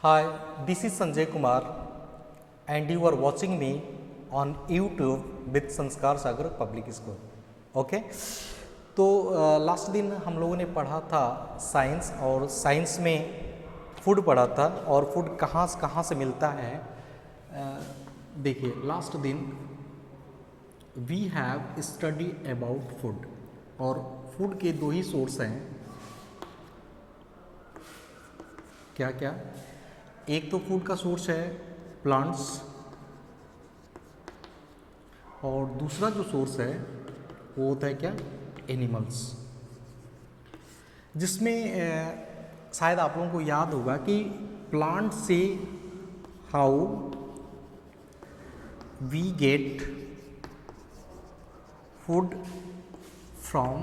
Hi, this is Sanjay Kumar and you are watching me on YouTube with संस्कार सागर public school. Okay, तो last दिन हम लोगों ने पढ़ा था साइंस और साइंस में फूड पढ़ा था और फूड कहाँ से मिलता है. देखिए लास्ट दिन we have study about food और फूड के दो ही सोर्स हैं. क्या क्या? एक तो फूड का सोर्स है प्लांट्स और दूसरा जो सोर्स है वो होता है क्या? एनिमल्स. जिसमें शायद आप लोगों को याद होगा कि प्लांट से how we get food from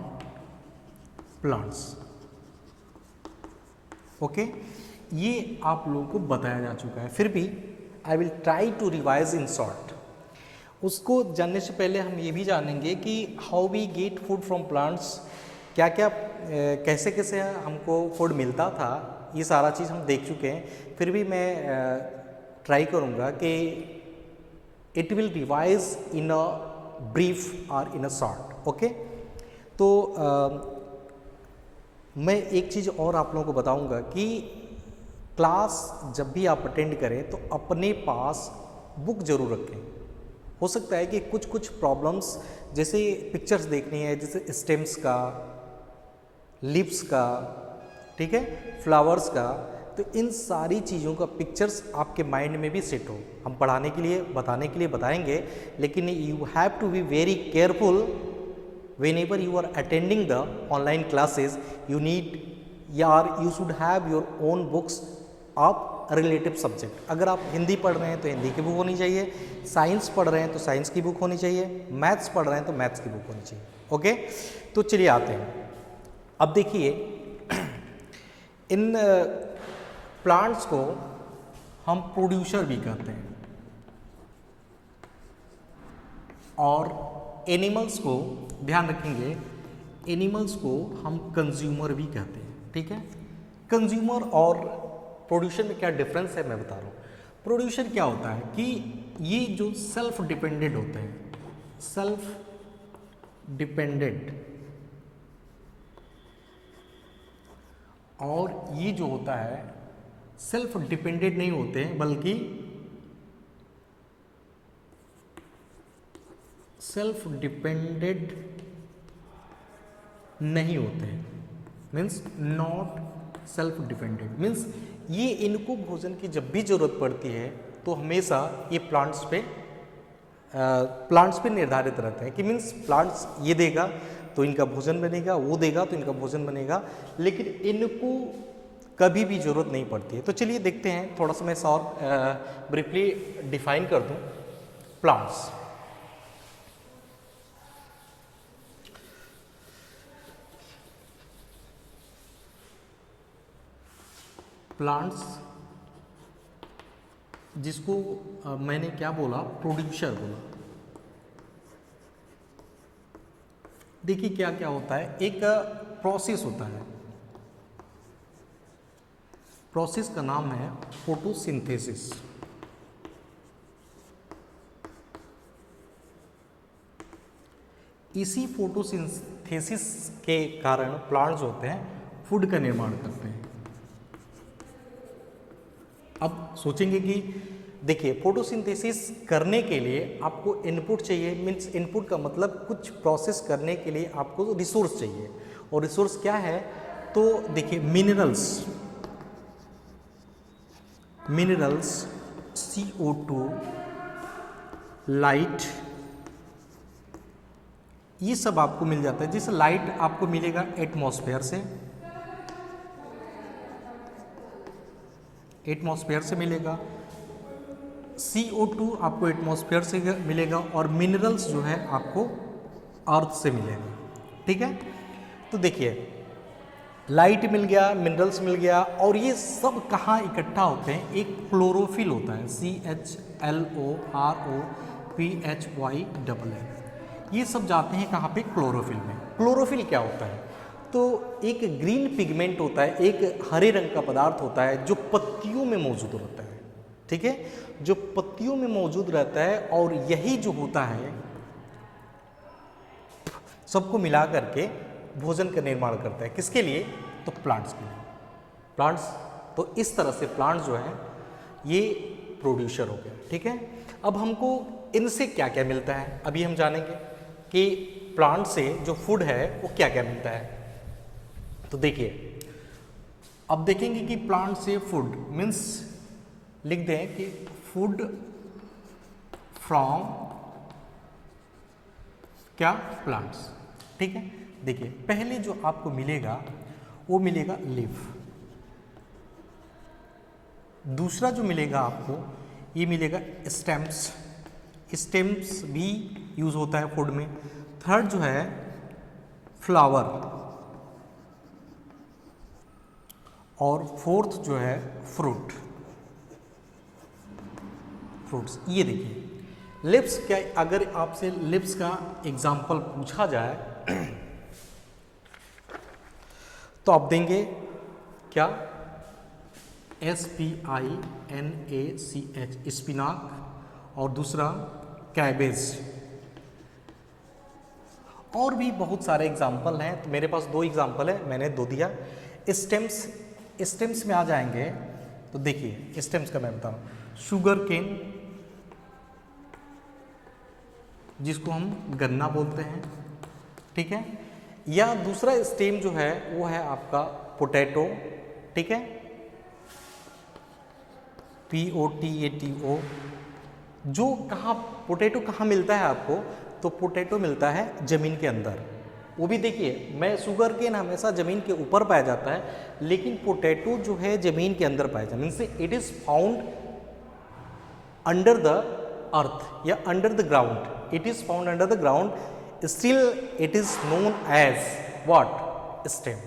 plants. Okay, ये आप लोगों को बताया जा चुका है, फिर भी I will try to revise in short. उसको जानने से पहले हम ये भी जानेंगे कि how we get food from plants, क्या क्या कैसे कैसे हमको फूड मिलता था. ये सारा चीज़ हम देख चुके हैं, फिर भी मैं ट्राई करूँगा कि it will revise in a brief और इन अ शॉर्ट. ओके, तो मैं एक चीज़ और आप लोगों को बताऊंगा कि क्लास जब भी आप अटेंड करें तो अपने पास बुक जरूर रखें. हो सकता है कि कुछ प्रॉब्लम्स जैसे पिक्चर्स देखनी है, जैसे स्टेम्स का, लिप्स का, ठीक है, फ्लावर्स का, तो इन सारी चीज़ों का पिक्चर्स आपके माइंड में भी सेट हो. हम पढ़ाने के लिए बताने के लिए बताएंगे, लेकिन you have to be very careful whenever you are attending the online classes. You should have your own books of relative subject. अगर आप हिंदी पढ़ रहे हैं तो हिंदी की बुक होनी चाहिए, साइंस पढ़ रहे हैं तो साइंस की बुक होनी चाहिए, मैथ्स पढ़ रहे हैं तो मैथ्स की बुक होनी चाहिए. ओके, तो चलिए आते हैं. अब देखिए इन प्लांट्स को हम प्रोड्यूसर भी कहते हैं और एनिमल्स को, ध्यान रखेंगे, एनिमल्स को हम कंज्यूमर भी कहते हैं. ठीक है, कंज्यूमर और प्रोड्यूसर में क्या डिफरेंस है मैं बता रहा हूँ. प्रोड्यूसर क्या होता है कि ये जो सेल्फ डिपेंडेंट होते हैं, सेल्फ डिपेंडेंट, और ये जो होता है सेल्फ डिपेंडेंट नहीं होते हैं बल्कि सेल्फ डिपेंडेंट नहीं होते हैं. Means not self dependent means ये इनको भोजन की जब भी जरूरत पड़ती है तो हमेशा ये प्लांट्स पे निर्धारित रहते हैं कि मीन्स प्लांट्स ये देगा तो इनका भोजन बनेगा, वो देगा तो इनका भोजन बनेगा, लेकिन इनको कभी भी जरूरत नहीं पड़ती है. तो चलिए देखते हैं, थोड़ा सा मैं और ब्रीफली डिफाइन कर दूं प्लांट्स. प्लांट्स जिसको मैंने क्या बोला, प्रोड्यूसर बोला. देखिए क्या क्या होता है, एक प्रोसेस होता है, प्रोसेस का नाम है फोटोसिंथेसिस. इसी फोटोसिंथेसिस के कारण प्लांट्स होते हैं फूड का निर्माण करते हैं. अब सोचेंगे कि देखिए फोटोसिंथेसिस करने के लिए आपको इनपुट चाहिए. मीन्स इनपुट का मतलब कुछ प्रोसेस करने के लिए आपको रिसोर्स चाहिए, और रिसोर्स क्या है तो देखिए मिनरल्स, CO2, लाइट, ये सब आपको मिल जाता है. जैसे लाइट आपको मिलेगा एटमॉस्फेयर से मिलेगा, CO2 आपको एटमॉस्फेयर से मिलेगा, और मिनरल्स जो है आपको अर्थ से मिलेगा. ठीक है, तो देखिए लाइट मिल गया, मिनरल्स मिल गया, और ये सब कहाँ इकट्ठा होते हैं, एक क्लोरोफिल होता है, CHLOROPHYLL. ये सब जाते हैं कहाँ पे, क्लोरोफिल में. क्लोरोफिल क्या होता है तो एक ग्रीन पिगमेंट होता है, एक हरे रंग का पदार्थ होता है जो पत्तियों में मौजूद रहता है, ठीक है, जो पत्तियों में मौजूद रहता है, और यही जो होता है सबको मिला करके भोजन का निर्माण करता है। किसके लिए? तो प्लांट्स के लिए। प्लांट्स, तो इस तरह से प्लांट्स जो है ये प्रोड्यूसर हो गया, ठीक है। अब हमको इनसे क्या क्या मिलता है अभी हम जानेंगे कि प्लांट से जो फूड है वो क्या क्या मिलता है। तो देखिए, अब देखेंगे कि प्लांट से फूड मीन्स लिख दें कि फूड फ्रॉम क्या? प्लांट्स, ठीक है। देखिए, पहले जो आपको मिलेगा वो मिलेगा लीफ, दूसरा जो मिलेगा आपको ये मिलेगा स्टेम्स, स्टेम्स भी यूज होता है फूड में। थर्ड जो है फ्लावर, और फोर्थ जो है फ्रूट, फ्रूट्स। ये देखिए लिप्स, क्या अगर आपसे लिप्स का एग्जाम्पल पूछा जाए तो आप देंगे क्या? SPINACH, स्पिनाक, और दूसरा कैबेज। और भी बहुत सारे एग्जाम्पल हैं, तो मेरे पास 2 एग्जाम्पल है, मैंने 2 दिया। स्टेम्स, स्टेम्स में आ जाएंगे तो देखिए स्टेम्स का मैं बताऊं, शुगर केन जिसको हम गन्ना बोलते हैं, ठीक है, या दूसरा स्टेम जो है वो है आपका पोटैटो, ठीक है, POTATO। जो कहाँ पोटैटो कहाँ मिलता है आपको? तो पोटैटो मिलता है जमीन के अंदर। वो भी देखिए, मैं शुगर केन हमेशा जमीन के ऊपर पाया जाता है, लेकिन पोटैटो जो है जमीन के अंदर पाया जाता है, means it is found under the earth या under the ground. It is found under the ground, still it is known as what? Stem.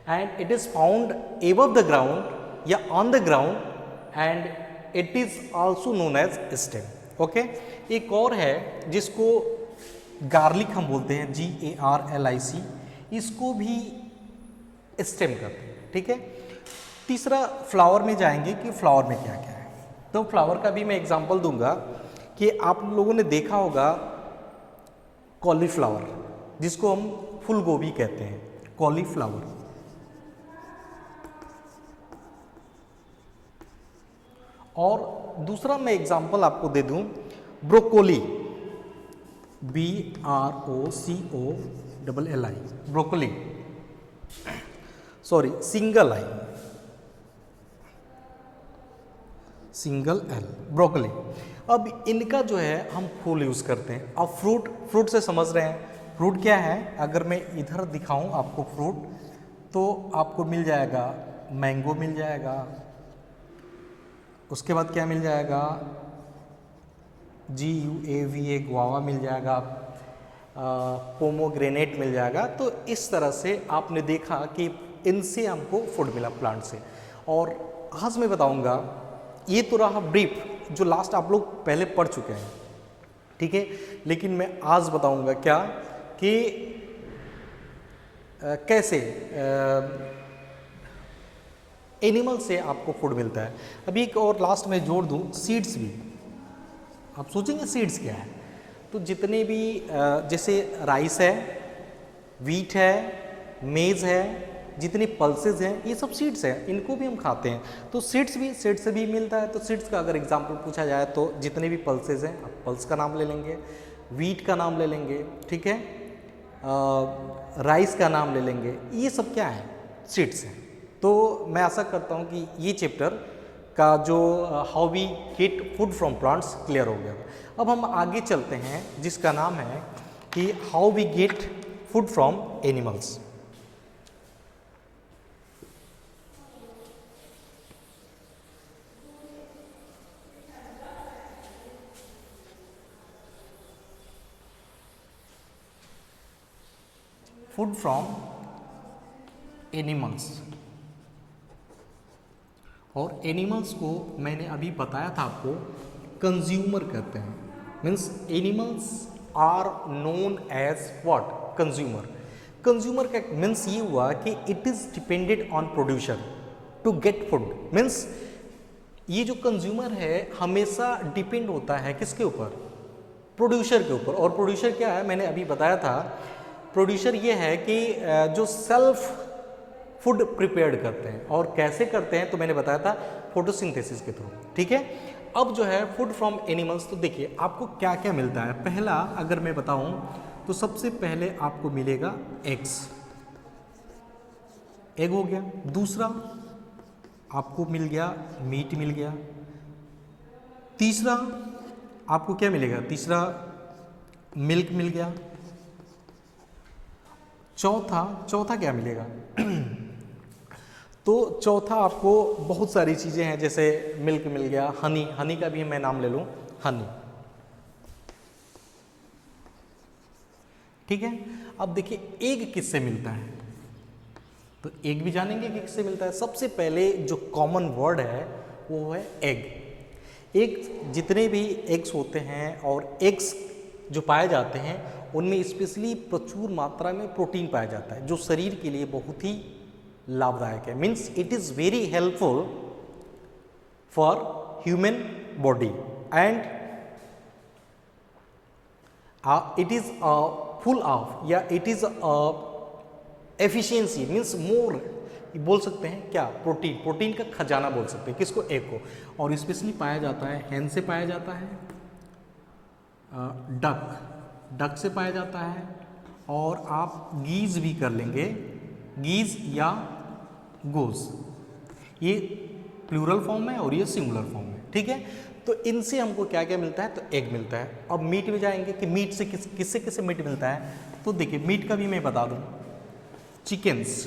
And it is found above the ground या on the ground, and it is also known as stem, okay. एक और है जिसको garlic हम बोलते हैं, GARLIC, इसको भी स्टेम करते हैं, ठीक है। तीसरा फ्लावर में जाएंगे कि फ्लावर में क्या क्या है। तो फ्लावर का भी मैं एग्जांपल दूंगा कि आप लोगों ने देखा होगा कॉलीफ्लावर, जिसको हम फूल गोभी कहते हैं, कॉलीफ्लावर। और दूसरा मैं एग्जांपल आपको दे दूं, broccoli, BROCOLLI, broccoli, sorry single I, single L, broccoli. अब इनका जो है हम फूल यूज़ करते हैं। अब फ्रूट, फ्रूट से समझ रहे हैं फ्रूट क्या है? अगर मैं इधर दिखाऊं आपको फ्रूट, तो आपको मिल जाएगा मैंगो, मिल जाएगा, उसके बाद क्या मिल जाएगा? GUAVA, गुआवा मिल जाएगा, पोमोग्रेनेट मिल जाएगा। तो इस तरह से आपने देखा कि इनसे हमको फूड मिला प्लांट से। और आज मैं बताऊंगा, ये तो रहा ब्रीफ जो लास्ट आप लोग पहले पढ़ चुके हैं, ठीक है, लेकिन मैं आज बताऊंगा क्या कि कैसे एनिमल से आपको फूड मिलता है। अभी एक और लास्ट में जोड़ दूं, सीड्स भी। आप सोचेंगे सीड्स क्या है? तो जितने भी जैसे राइस है, वीट है, मेज़ है, जितनी पल्सेस हैं, ये सब सीड्स हैं, इनको भी हम खाते हैं। तो सीड्स भी, सीड्स से भी मिलता है। तो सीड्स का अगर एग्जांपल पूछा जाए तो जितने भी पल्सेस हैं, आप पल्स का नाम ले लेंगे, वीट का नाम ले लेंगे, ठीक है, राइस का नाम ले लेंगे, ये सब क्या है? सीड्स हैं। तो मैं आशा करता हूँ कि ये चैप्टर का जो how we get food from plants clear हो गया। अब हम आगे चलते हैं जिसका नाम है कि how we get food from animals. Food from animals, और एनिमल्स को मैंने अभी बताया था आपको कंज्यूमर कहते हैं, means animals are known as what? Consumer. Consumer का मीन्स ये हुआ कि it is depended on producer to get food, means ये जो कंज्यूमर है हमेशा डिपेंड होता है किसके ऊपर, प्रोड्यूसर के ऊपर। और प्रोड्यूसर क्या है, मैंने अभी बताया था, प्रोड्यूसर ये है कि जो सेल्फ फूड प्रिपेयर्ड करते हैं। और कैसे करते हैं तो मैंने बताया था फोटोसिंथेसिस के थ्रू, ठीक है। अब जो है फूड फ्रॉम एनिमल्स, तो देखिए आपको क्या क्या मिलता है। पहला अगर मैं बताऊं तो सबसे पहले आपको मिलेगा एग्स, एग हो गया। दूसरा आपको मिल गया मीट मिल गया। तीसरा आपको क्या मिलेगा, तीसरा मिल्क मिल गया। चौथा क्या मिलेगा तो चौथा आपको बहुत सारी चीज़ें हैं, जैसे मिल्क मिल गया, हनी का भी मैं नाम ले लूँ, हनी, ठीक है। अब देखिए एग किससे मिलता है, तो एग भी जानेंगे कि किससे मिलता है। सबसे पहले जो कॉमन वर्ड है वो है एग। एग जितने भी एग्स होते हैं और एग्स जो पाए जाते हैं उनमें स्पेशली प्रचुर मात्रा में प्रोटीन पाया जाता है, जो शरीर के लिए बहुत ही लाभदायक है। Means it is very helpful for human body and it is full of, या it is efficiency, means more बोल सकते हैं क्या, प्रोटीन का खजाना बोल सकते हैं किसको, एग को। और स्पेशली पाया जाता है हैन से पाया जाता है, डक से पाया जाता है, और आप गीज भी कर लेंगे, गीज या गोज, ये प्लूरल फॉर्म में और ये सिंगुलर फॉर्म में, ठीक है। तो इनसे हमको क्या क्या मिलता है, तो एग मिलता है। अब मीट में जाएंगे कि मीट से किससे मीट मिलता है, तो देखिए मीट का भी मैं बता दूं, चिकन्स,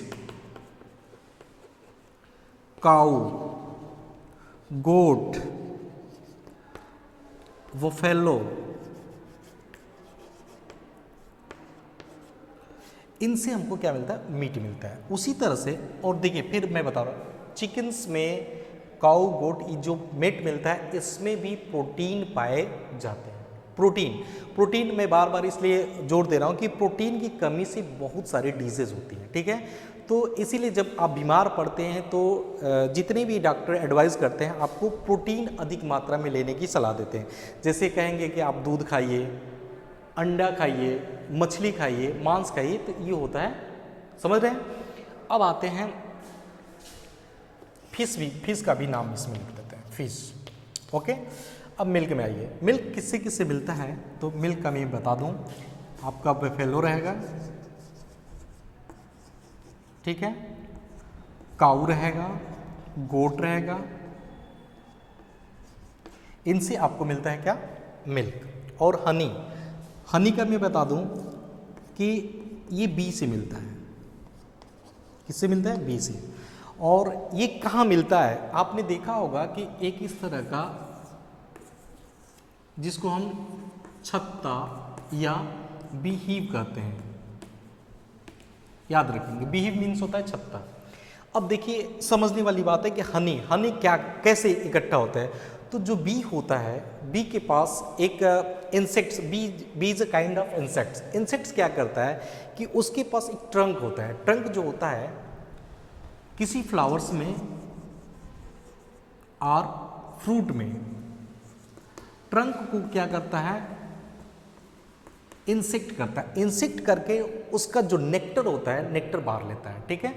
काऊ, गोट, वोफेलो, इनसे हमको क्या मिलता है, मीट मिलता है। उसी तरह से और देखिए फिर मैं बता रहा हूँ, चिकन्स में काऊ गोट जो मीट मिलता है इसमें भी प्रोटीन पाए जाते हैं। प्रोटीन मैं बार बार इसलिए जोर दे रहा हूँ कि प्रोटीन की कमी से बहुत सारी डिजीज होती हैं, ठीक है। तो इसीलिए जब आप बीमार पड़ते हैं तो जितने भी डॉक्टर एडवाइस करते हैं आपको प्रोटीन अधिक मात्रा में लेने की सलाह देते हैं। जैसे कहेंगे कि आप दूध खाइए, अंडा खाइए, मछली खाइए, मांस खाइए, तो ये होता है, समझ रहे हैं। अब आते हैं फिश का भी नाम इसमें लिख देते हैं, फिश, ओके। अब मिल्क में आइए, मिल्क किससे किससे मिलता है, तो मिल्क का मैं बता दूं, आपका बफेलो रहेगा, ठीक है, काऊ रहेगा, गोट रहेगा, इनसे आपको मिलता है क्या, मिल्क। और हनी का मैं बता दूं कि ये बी से मिलता है, किससे मिलता है, बी से। और ये कहाँ मिलता है, आपने देखा होगा कि एक इस तरह का जिसको हम छत्ता या बीहीव कहते हैं, याद रखेंगे, बीहीव मीन्स होता है छत्ता। अब देखिए समझने वाली बात है कि हनी क्या कैसे इकट्ठा होता है, तो जो बी होता है, बी के पास एक insects, bee is a kind of insects क्या करता है कि उसके पास एक ट्रंक होता है। ट्रंक जो होता है किसी फ्लावर्स में और फ्रूट में, ट्रंक को क्या करता है, इंसेक्ट करता है, इंसेक्ट करके उसका जो नेक्टर होता है, नेक्टर बाहर लेता है, ठीक है,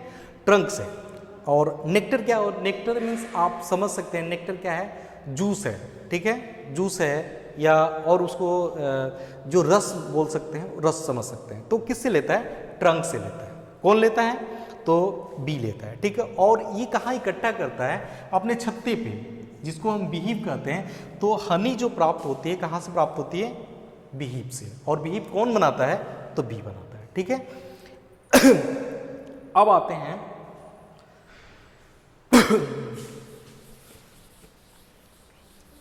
ट्रंक से। और नेक्टर क्या हो, नेक्टर मीन्स आप समझ सकते हैं नेक्टर क्या है, जूस है, ठीक है, जूस है, या और उसको जो रस बोल सकते हैं, रस समझ सकते हैं। तो किससे लेता है, ट्रंक से लेता है। कौन लेता है, तो बी लेता है, ठीक है। और ये कहाँ इकट्ठा करता है, अपने छत्ते पे, जिसको हम बीहीव कहते हैं। तो हनी जो प्राप्त होती है कहाँ से प्राप्त होती है, बीहीव से। और बीहीव कौन बनाता है, तो बी बनाता है, ठीक है। अब आते हैं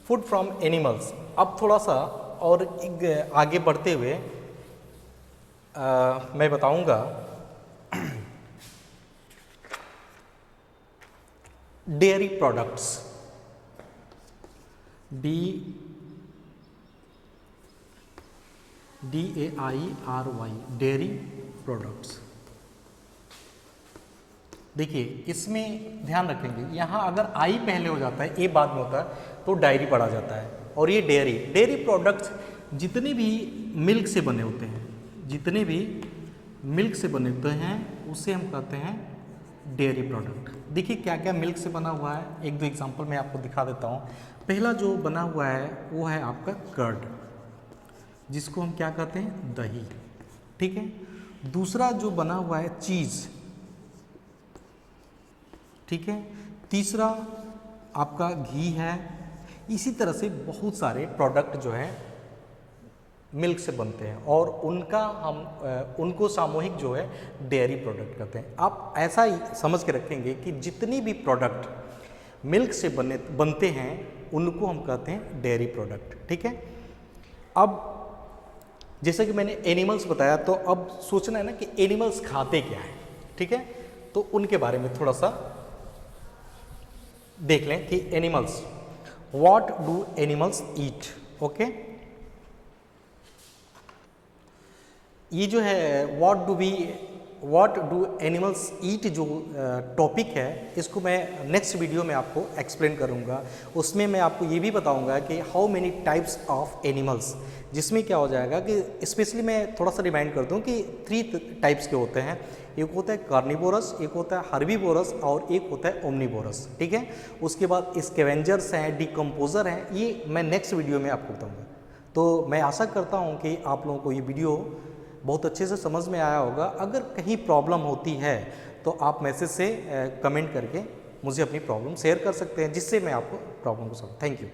फूड फ्रॉम एनिमल्स। अब थोड़ा सा और आगे बढ़ते हुए मैं बताऊंगा dairy products, DAIRY, dairy products. देखिए इसमें ध्यान रखेंगे, यहाँ अगर आई पहले हो जाता है, ए बाद में होता है, तो डायरी पढ़ा जाता है। और ये डेयरी प्रोडक्ट्स जितने भी मिल्क से बने होते हैं, जितने भी मिल्क से बने होते हैं उसे हम कहते हैं डेयरी प्रोडक्ट। देखिए क्या क्या मिल्क से बना हुआ है, एक दो एग्जांपल मैं आपको दिखा देता हूँ। पहला जो बना हुआ है वो है आपका कर्ड, जिसको हम क्या कहते हैं, दही, ठीक है। दूसरा जो बना हुआ है चीज़, ठीक है। तीसरा आपका घी है। इसी तरह से बहुत सारे प्रोडक्ट जो है मिल्क से बनते हैं और उनको सामूहिक जो है डेयरी प्रोडक्ट कहते हैं। आप ऐसा ही समझ के रखेंगे कि जितनी भी प्रोडक्ट मिल्क से बनते हैं उनको हम कहते हैं डेयरी प्रोडक्ट, ठीक है। अब जैसे कि मैंने एनिमल्स बताया, तो अब सोचना है ना कि एनिमल्स खाते क्या है, ठीक है। तो उनके बारे में थोड़ा सा देख लें कि animals, what do animals eat, okay. ये जो है व्हाट डू एनिमल्स ईट जो टॉपिक है, इसको मैं नेक्स्ट वीडियो में आपको एक्सप्लेन करूँगा। उसमें मैं आपको ये भी बताऊँगा कि how many types of animals, जिसमें क्या हो जाएगा कि स्पेशली मैं थोड़ा सा रिमाइंड कर दूँ कि 3 टाइप्स के होते हैं। एक होता है कार्निवोरस, एक होता है हर्बीवोरस और एक होता है ओमनीवोरस, ठीक है। उसके बाद स्कैवेंजर्स हैं, डिकम्पोजर हैं, ये मैं नेक्स्ट वीडियो में आपको बताऊँगा। तो मैं आशा करता हूँ कि आप लोगों को ये वीडियो बहुत अच्छे से समझ में आया होगा। अगर कहीं प्रॉब्लम होती है तो आप मैसेज से कमेंट करके मुझे अपनी प्रॉब्लम शेयर कर सकते हैं, जिससे मैं आपको प्रॉब्लम को सॉल्व। Thank you.